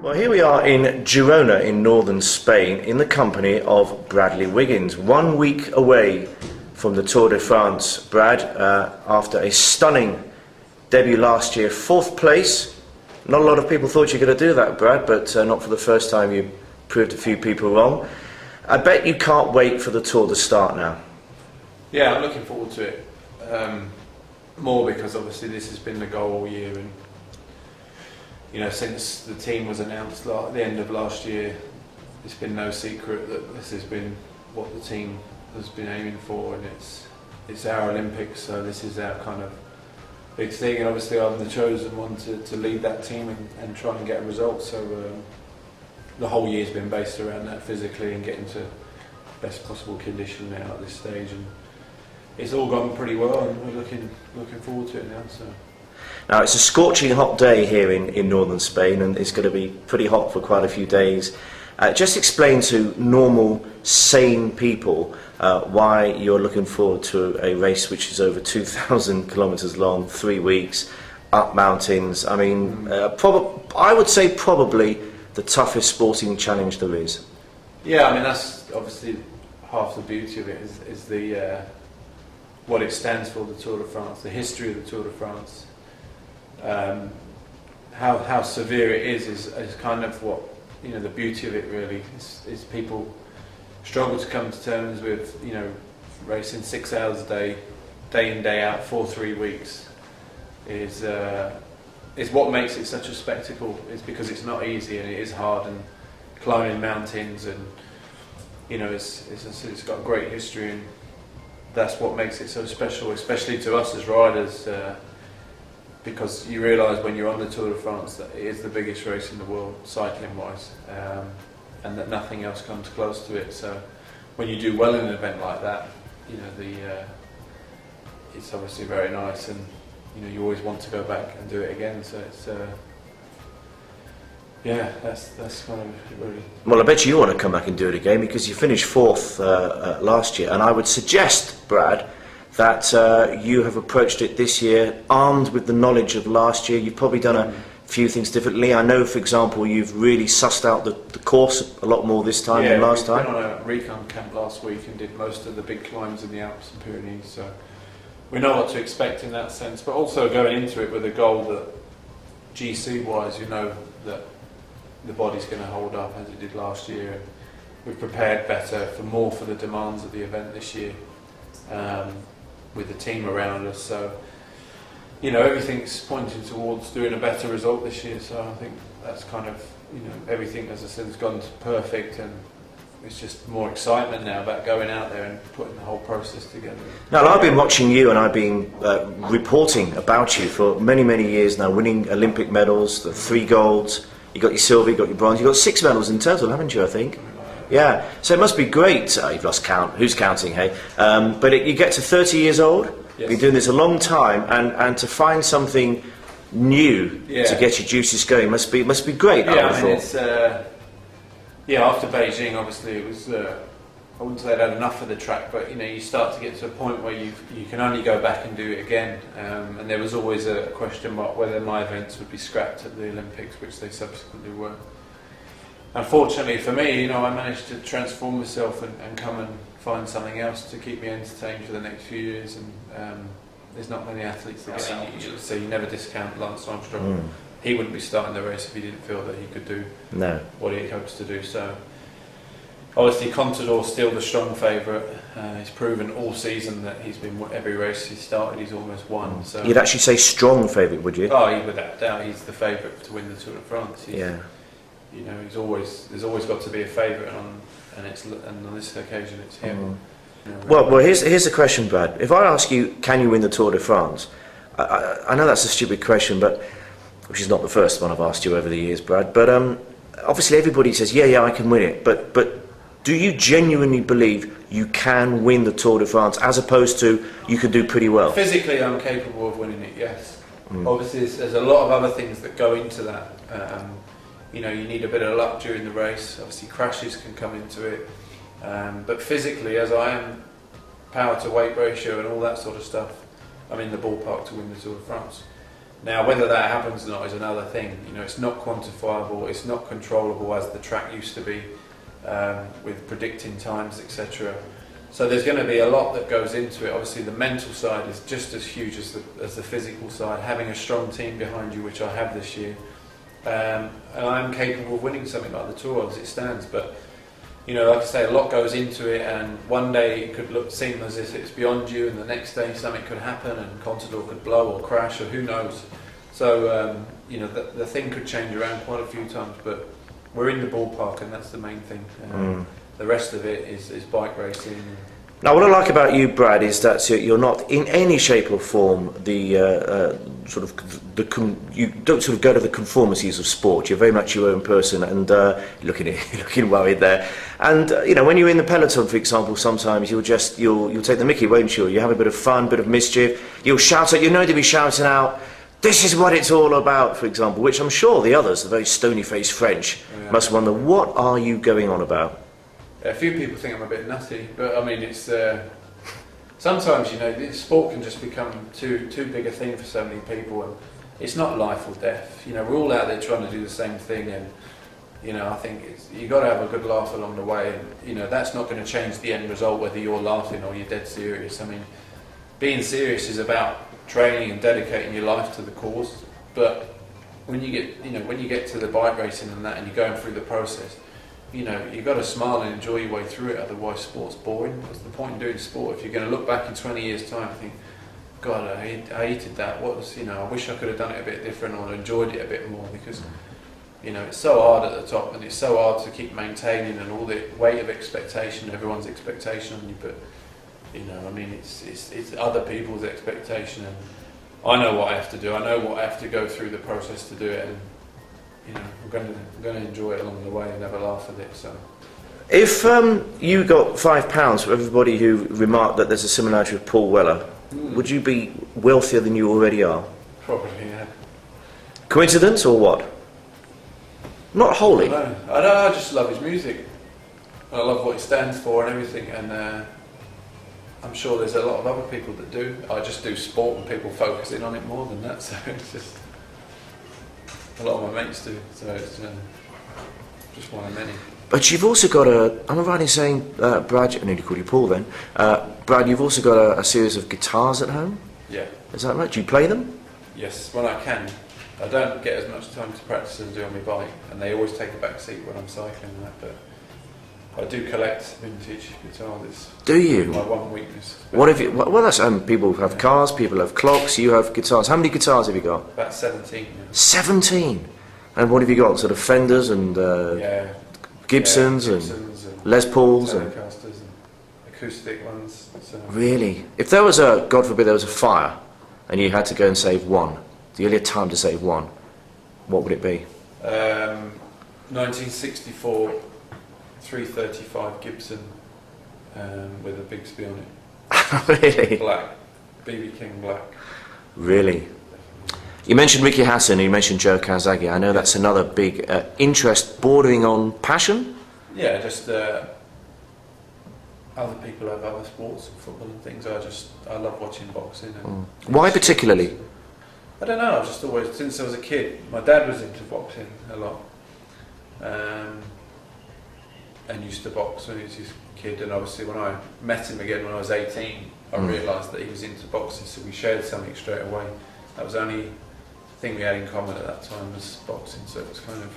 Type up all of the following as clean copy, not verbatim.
Well, here we are in Girona in northern Spain in the company of Bradley Wiggins, 1 week away from the Tour de France. Brad, after a stunning debut last year, 4th place. Not a lot of people thought you were going to do that, Brad, but not for the first time. You proved a few people wrong. I bet you can't wait for the Tour to start now. Yeah, I'm looking forward to it. More because obviously this has been the goal all year, and you know, since the team was announced at the end of last year, it's been no secret that this has been what the team has been aiming for, and it's our Olympics, so this is our kind of big thing, and obviously I'm the chosen one to lead that team and try and get a result. So the whole year's been based around that, physically, and getting to best possible condition now at this stage, and it's all gone pretty well, and we're looking forward to it now. So. Now, it's a scorching hot day here in northern Spain, and it's going to be pretty hot for quite a few days. Just explain to normal, sane people why you're looking forward to a race which is over 2,000 kilometres long, 3 weeks, up mountains. I mean, I would say probably the toughest sporting challenge there is. Yeah, I mean, that's obviously half the beauty of it is the what it stands for, the Tour de France, the history of the Tour de France. How severe it is kind of what, you know, the beauty of it really is people struggle to come to terms with, you know, racing 6 hours a day in, day out, for 3 weeks is what makes it such a spectacle. It's because it's not easy, and it is hard, and climbing mountains, and you know, it's got great history, and that's what makes it so special, especially to us as riders. Because you realise when you're on the Tour de France that it is the biggest race in the world, cycling-wise, and that nothing else comes close to it. So when you do well in an event like that, you know, it's obviously very nice, and you know, you always want to go back and do it again. So it's yeah, that's kind of really. Well, I bet you want to come back and do it again, because you finished 4th last year, and I would suggest, Brad, that you have approached it this year armed with the knowledge of last year. You've probably done a few things differently. I know, for example, you've really sussed out the course a lot more this time than last time. Yeah, we went on a recon camp last week and did most of the big climbs in the Alps and Pyrenees, so we know what to expect in that sense, but also going into it with a goal that GC-wise, you know that the body's going to hold up as it did last year, and we've prepared better for the demands of the event this year. With the team around us, so you know, everything's pointing towards doing a better result this year. So I think that's kind of, you know, everything, as I said, has gone perfect, and it's just more excitement now about going out there and putting the whole process together. Now, I've been watching you, and I've been reporting about you for many years now, winning Olympic medals, the 3 golds. You got your silver, you got your bronze, you got 6 medals in total, haven't you? I think. Yeah, so it must be great. You've lost count. Who's counting, hey? But you get to 30 years old. Yes. Been doing this a long time, and to find something new to get your juices going must be great. Yeah, I mean, it's after Beijing, obviously it was. I wouldn't say I'd had enough of the track, but you know, you start to get to a point where you can only go back and do it again. And there was always a question mark whether my events would be scrapped at the Olympics, which they subsequently were. Unfortunately for me, you know, I managed to transform myself and come and find something else to keep me entertained for the next few years. And there's not many athletes that get that. So you never discount Lance Armstrong. He wouldn't be starting the race if he didn't feel that he could do what he hopes to do. So obviously Contador's still the strong favourite. He's proven all season that he's been every race he's started, he's almost won. So you'd actually say strong favourite, would you? Oh, without doubt, he's the favourite to win the Tour de France. You know, there's always got to be a favourite, and on this occasion it's him. You know, well, here's the question, Brad. If I ask you, can you win the Tour de France? I know that's a stupid question, but which is not the first one I've asked you over the years, Brad. But obviously everybody says, yeah, I can win it. But do you genuinely believe you can win the Tour de France, as opposed to you can do pretty well? Physically, I'm capable of winning it. Yes. Obviously, there's a lot of other things that go into that. You know, you need a bit of luck during the race. Obviously, crashes can come into it. But physically, as I am, power to weight ratio and all that sort of stuff, I'm in the ballpark to win the Tour de France. Now, whether that happens or not is another thing. You know, it's not quantifiable, it's not controllable as the track used to be, with predicting times, etc. So there's going to be a lot that goes into it. Obviously, the mental side is just as huge as the physical side. Having a strong team behind you, which I have this year, and I'm capable of winning something like the Tour as it stands. But you know, like I say, a lot goes into it, and one day it could seem as if it's beyond you, and the next day something could happen, and Contador could blow or crash, or who knows. So you know, the thing could change around quite a few times, but we're in the ballpark, and that's the main thing. The rest of it is bike racing. Now, what I like about you, Brad, is that you're not in any shape or form you don't sort of go to the conformities of sport. You're very much your own person, and looking worried there. And you know, when you're in the peloton, for example, sometimes you'll take the mickey, won't you? You have a bit of fun, bit of mischief. You'll shout out. You know to be shouting out, "This is what it's all about," for example, which I'm sure the others, the very stony-faced French, must wonder, what are you going on about? A few people think I'm a bit nutty, but I mean, it's sometimes, you know, sport can just become too big a thing for so many people, and it's not life or death. You know, we're all out there trying to do the same thing, and you know, I think you got to have a good laugh along the way, and you know, that's not going to change the end result whether you're laughing or you're dead serious. I mean, being serious is about training and dedicating your life to the cause, but when you get to the bike racing and that, and you're going through the process, you know, you've got to smile and enjoy your way through it, otherwise sport's boring. What's the point in doing sport if you're going to look back in 20 years' time and think, God, I hated that. I wish I could have done it a bit different or enjoyed it a bit more, because, you know, it's so hard at the top, and it's so hard to keep maintaining, and all the weight of expectation, everyone's expectation on you, but, you know, I mean, it's other people's expectation, and I know what I have to do. I know what I have to go through the process to do it, and you know, I'm going to enjoy it along the way and have a laugh at it. So, if you got £5 for everybody who remarked that there's a similarity with Paul Weller, would you be wealthier than you already are? Probably, yeah. Coincidence or what? Not wholly. I know. I just love his music. I love what he stands for and everything, and I'm sure there's a lot of other people that do. I just do sport, and people focusing on it more than that. So it's just. A lot of my mates do, so it's just one of many. But you've also got am I right in saying, Brad, I need to call you Paul then, Brad, you've also got a series of guitars at home? Yeah. Is that right? Do you play them? Yes, when I can. I don't get as much time to practice as I do on my bike, and they always take a back seat when I'm cycling and that, but I do collect vintage guitars. Do you? My one weakness. What have you? Well, that's people have cars, people have clocks. You have guitars. How many guitars have you got? About 17. Yeah. 17. And what have you got? Sort of Fenders and Gibsons, and Les Pauls and Telecasters and acoustic ones. So. Really? If there was God forbid, there was a fire, and you had to go and save one, you only had time to save one, what would it be? 1964. 335 Gibson with a Bigsby on it. Really? Black. BB King black. Really? You mentioned Ricky Hassan, you mentioned Joe Kawasaki. I know that's another big interest bordering on passion? Yeah, just other people have other sports, football and things. I love watching boxing. And Why particularly? I don't know, I've just always, since I was a kid, my dad was into boxing a lot. And used to box when he was a kid, and obviously when I met him again when I was 18, I realised that he was into boxing, so we shared something straight away. That was the only thing we had in common at that time, was boxing, so it was kind of,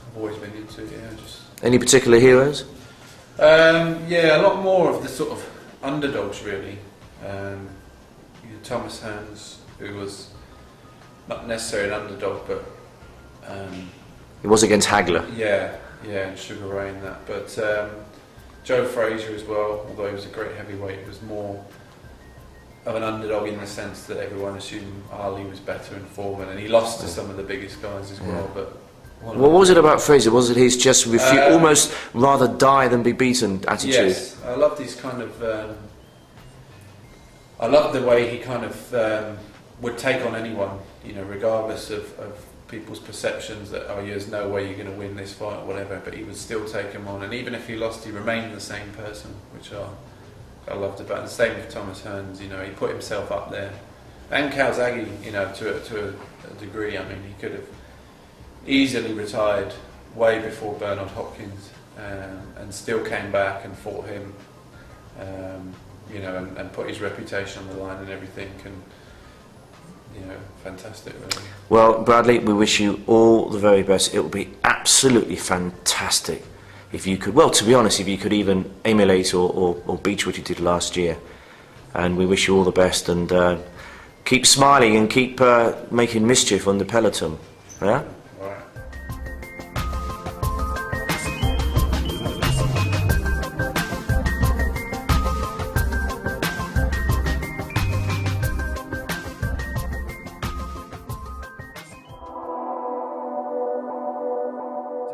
I've always been into it, yeah. Just. Any particular heroes? Yeah, a lot more of the sort of underdogs really. Thomas Hans, who was not necessarily an underdog, but It was against Hagler. Yeah, and Sugar Ray and that. But Joe Frazier as well, although he was a great heavyweight, was more of an underdog in the sense that everyone assumed Ali was better in form, and he lost to some of the biggest guys as well. But what was it about Frazier? Was it his just almost rather die than be beaten attitude? Yes, I loved his kind of. I loved the way he kind of would take on anyone, you know, regardless of people's perceptions that, oh, there's no way you're going to win this fight or whatever, but he would still take him on, and even if he lost, he remained the same person, which I loved about it. The same with Thomas Hearns, you know, he put himself up there And Calzaghe, you know, to a degree. I mean, he could have easily retired way before Bernard Hopkins, and still came back and fought him, you know, and put his reputation on the line and everything. And you know, fantastic, really. Well, Bradley, we wish you all the very best. It would be absolutely fantastic if you could, well, to be honest, if you could even emulate or beat what you did last year. And we wish you all the best, and keep smiling and keep making mischief on the peloton. Yeah?